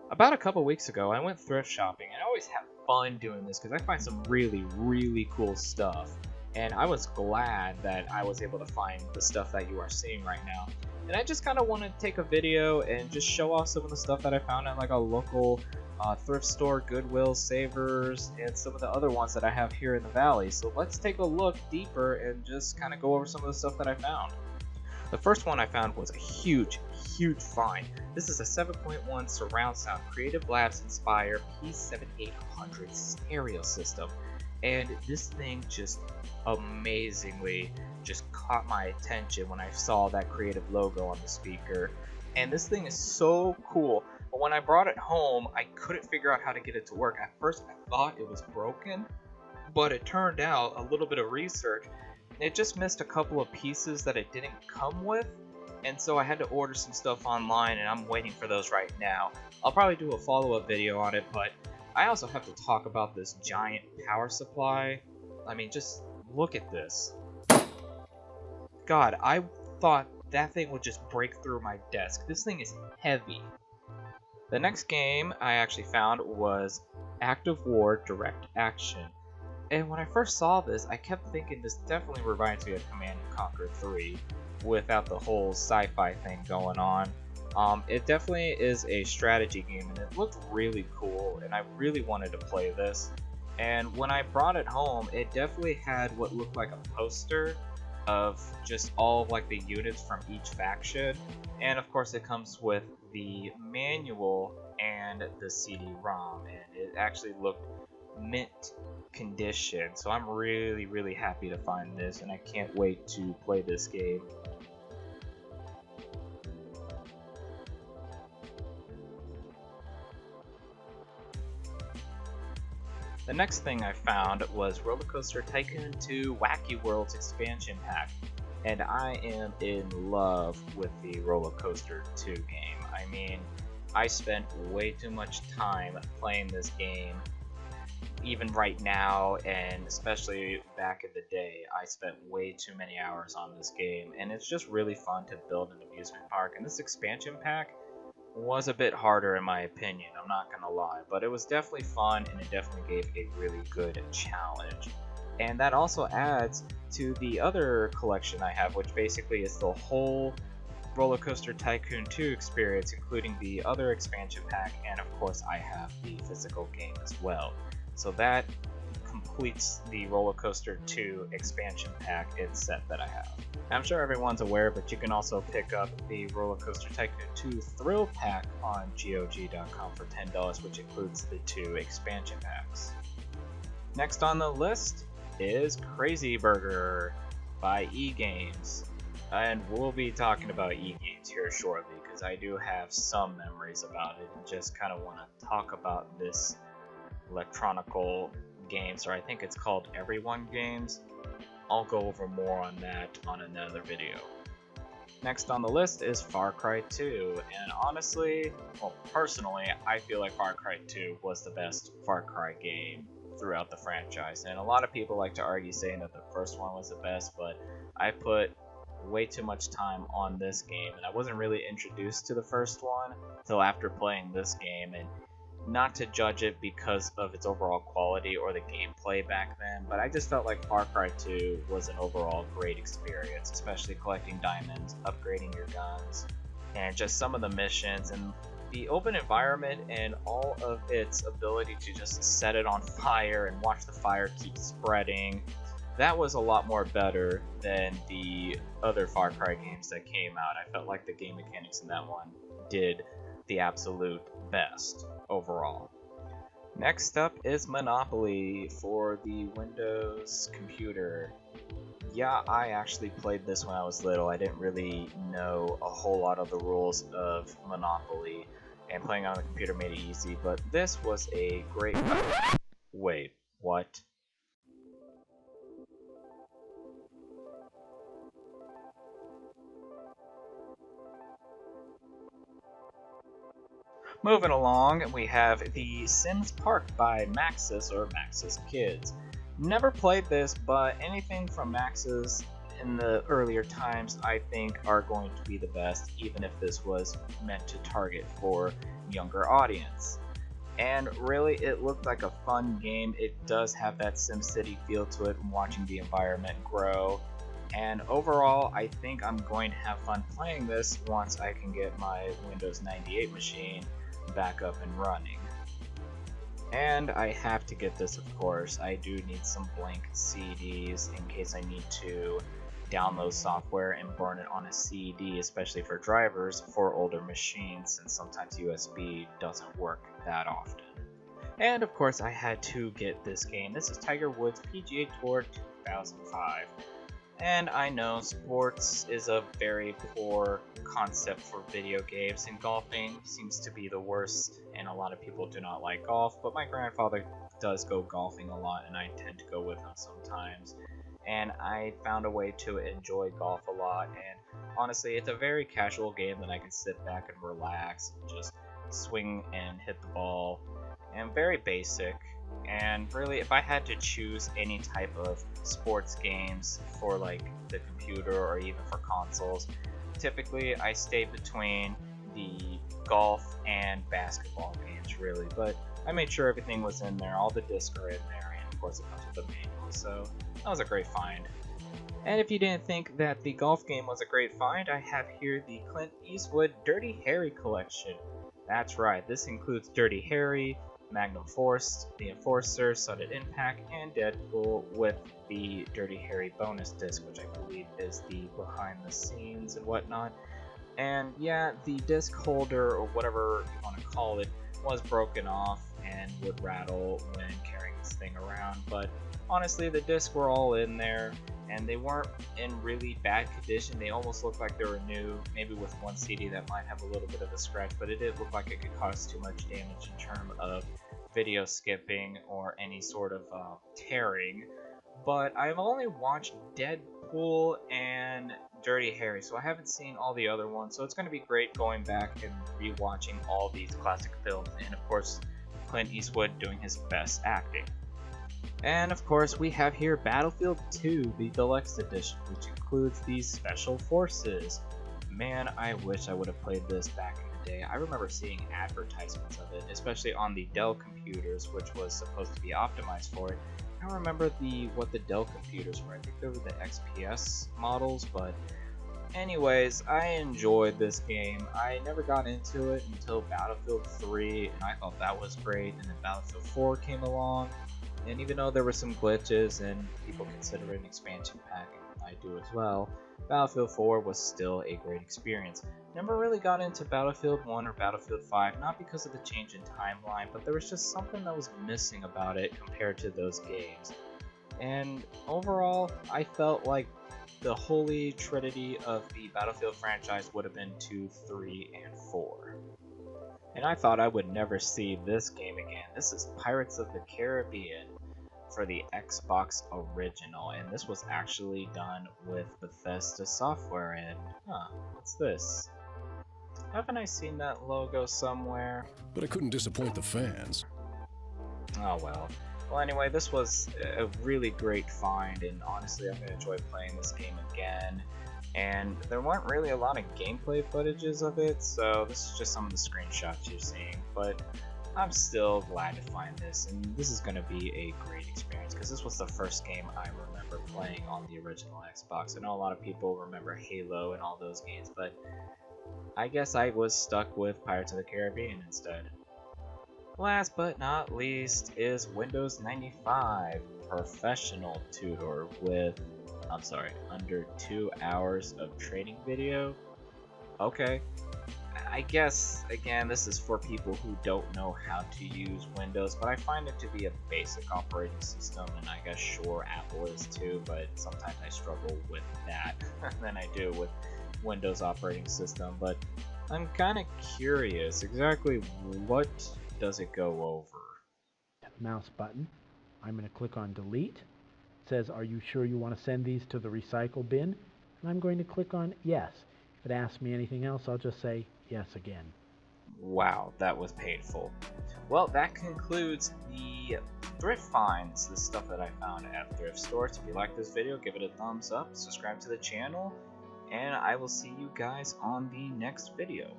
About a couple weeks ago, I went thrift shopping, and I always have fun doing this because I find some really cool stuff. And I was glad that I was able to find the stuff that you are seeing right now. And I just kind of want to take a video and just show off some of the stuff that I found at like a local thrift store, Goodwill, Savers, and some of the other ones that I have here in the valley. So let's take a look deeper and just kind of go over some of the stuff that I found. The first one I found was a huge find. This is a 7.1 surround sound Creative Labs inspired P7800 stereo system, and this thing just amazingly just caught my attention when I saw that Creative logo on the speaker. And this thing is so cool, but when I brought it home I couldn't figure out how to get it to work. At first I thought it was broken, but it turned out a little bit of research, it just missed a couple of pieces that it didn't come with, and so I had to order some stuff online, and I'm waiting for those right now. I'll probably do a follow-up video on it, but I also have to talk about this giant power supply. I mean, just look at this. God, I thought that thing would just break through my desk. This thing is heavy. The next game I actually found was Active War Direct Action. And when I first saw this, I kept thinking this definitely reminds me of Command & Conquer 3 without the whole sci-fi thing going on. It definitely is a strategy game, and it looked really cool, and I really wanted to play this. And when I brought it home, it definitely had what looked like a poster of just all of like the units from each faction, and of course it comes with the manual and the CD-ROM, and it actually looked mint condition, so I'm really happy to find this, and I can't wait to play this game. The next thing I found was Roller Coaster Tycoon 2 Wacky Worlds expansion pack, and I am in love with the Roller Coaster 2 game. I mean, I spent way too much time playing this game. Even right now, and especially back in the day, I spent way too many hours on this game, and it's just really fun to build an amusement park. And this expansion pack was a bit harder in my opinion, I'm not gonna lie, but it was definitely fun, and it definitely gave a really good challenge. And that also adds to the other collection I have, which basically is the whole Roller Coaster Tycoon 2 experience, including the other expansion pack, and of course I have the physical game as well. So that completes the Roller Coaster 2 expansion pack and set that I have. I'm sure everyone's aware, but you can also pick up the Roller Coaster Tycoon 2 Thrill Pack on GOG.com for $10, which includes the 2 expansion packs. Next on the list is Crazy Burger by E-Games. And we'll be talking about E-Games here shortly, because I do have some memories about it and just kind of want to talk about this electronical games, or I think it's called Everyone Games. I'll go over more on that on another video. Next on the list is Far Cry 2, and honestly, well, personally, I feel like Far Cry 2 was the best Far Cry game throughout the franchise, and a lot of people like to argue saying that the first one was the best, but I put way too much time on this game, and I wasn't really introduced to the first one until after playing this game. And not to judge it because of its overall quality or the gameplay back then, but I just felt like Far Cry 2 was an overall great experience, especially collecting diamonds, upgrading your guns, and just some of the missions and the open environment and all of its ability to just set it on fire and watch the fire keep spreading. That was a lot more better than the other Far Cry games that came out. I felt like the game mechanics in that one did the absolute best overall. Next up is Monopoly for the Windows computer. Yeah, I actually played this when I was little. I didn't really know a whole lot of the rules of Monopoly, and playing on the computer made it easy, but this was a great... Wait, what? Moving along, we have The Sims Park by Maxis, or Maxis Kids. Never played this, but anything from Maxis in the earlier times, I think are going to be the best, even if this was meant to target for younger audience. And really, it looked like a fun game. It does have that SimCity feel to it, and watching the environment grow. And overall, I think I'm going to have fun playing this once I can get my Windows 98 machine back up and running. And I have to get this, of course. I do need some blank CDs in case I need to download software and burn it on a CD, especially for drivers for older machines, since sometimes USB doesn't work that often. And of course, I had to get this game. This is Tiger Woods PGA Tour 2005. And I know sports is a very poor concept for video games, and golfing seems to be the worst, and a lot of people do not like golf, but my grandfather does go golfing a lot, and I tend to go with him sometimes. And I found a way to enjoy golf a lot, and honestly, it's a very casual game that I can sit back and relax, and just swing and hit the ball, and very basic. And really, if I had to choose any type of sports games for like the computer or even for consoles, typically I stay between the golf and basketball games really, but I made sure everything was in there, all the discs are in there, and of course it comes with the manual, so that was a great find. And if you didn't think that the golf game was a great find, I have here the Clint Eastwood Dirty Harry collection. That's right, this includes Dirty Harry, Magnum Force, The Enforcer, Sudden Impact, and Deadpool with the Dirty Harry bonus disc, which I believe is the behind the scenes and whatnot. And yeah, the disc holder, or whatever you want to call it, was broken off and would rattle when carrying this thing around, but honestly the discs were all in there, and they weren't in really bad condition. They almost looked like they were new, maybe with one CD that might have a little bit of a scratch, but it didn't look like it could cause too much damage in terms of video skipping or any sort of tearing. But I've only watched Deadpool and Dirty Harry, so I haven't seen all the other ones, so it's going to be great going back and rewatching all these classic films, and of course Clint Eastwood doing his best acting. And of course we have here Battlefield 2, the Deluxe Edition, which includes these special forces. Man, I wish I would have played this back in the day. I remember seeing advertisements of it, especially on the Dell computers, which was supposed to be optimized for it. I don't remember what the Dell computers were. I think they were the XPS models, but anyways, I enjoyed this game. I never got into it until Battlefield 3, and I thought that was great, and then Battlefield 4 came along. And even though there were some glitches and people consider it an expansion pack, and I do as well, Battlefield 4 was still a great experience. Never really got into Battlefield 1 or Battlefield 5, not because of the change in timeline, but there was just something that was missing about it compared to those games. And overall, I felt like the holy trinity of the Battlefield franchise would have been 2, 3, and 4. And I thought I would never see this game again. This is Pirates of the Caribbean for the Xbox original, and this was actually done with Bethesda software. And what's this? Haven't I seen that logo somewhere? But I couldn't disappoint the fans. Oh well. Well, anyway, this was a really great find, and honestly I'm going to enjoy playing this game again. And there weren't really a lot of gameplay footages of it, so this is just some of the screenshots you're seeing, but I'm still glad to find this, and this is going to be a great experience, because this was the first game I remember playing on the original Xbox. I know a lot of people remember Halo and all those games, but I guess I was stuck with Pirates of the Caribbean instead. Last but not least is Windows 95 Professional Tutor with under 2 hours of training video. Okay, I guess again this is for people who don't know how to use Windows, but I find it to be a basic operating system, and I guess sure Apple is too, but sometimes I struggle with that than I do with Windows operating system. But I'm kind of curious, exactly what does it go over? Mouse button. I'm going to click on delete. It says, are you sure you want to send these to the recycle bin? And I'm going to click on yes. If it asks me anything else, I'll just say yes again. Wow, that was painful. Well, that concludes the Thrift Finds, the stuff that I found at thrift stores. If you like this video, give it a thumbs up, subscribe to the channel, and I will see you guys on the next video.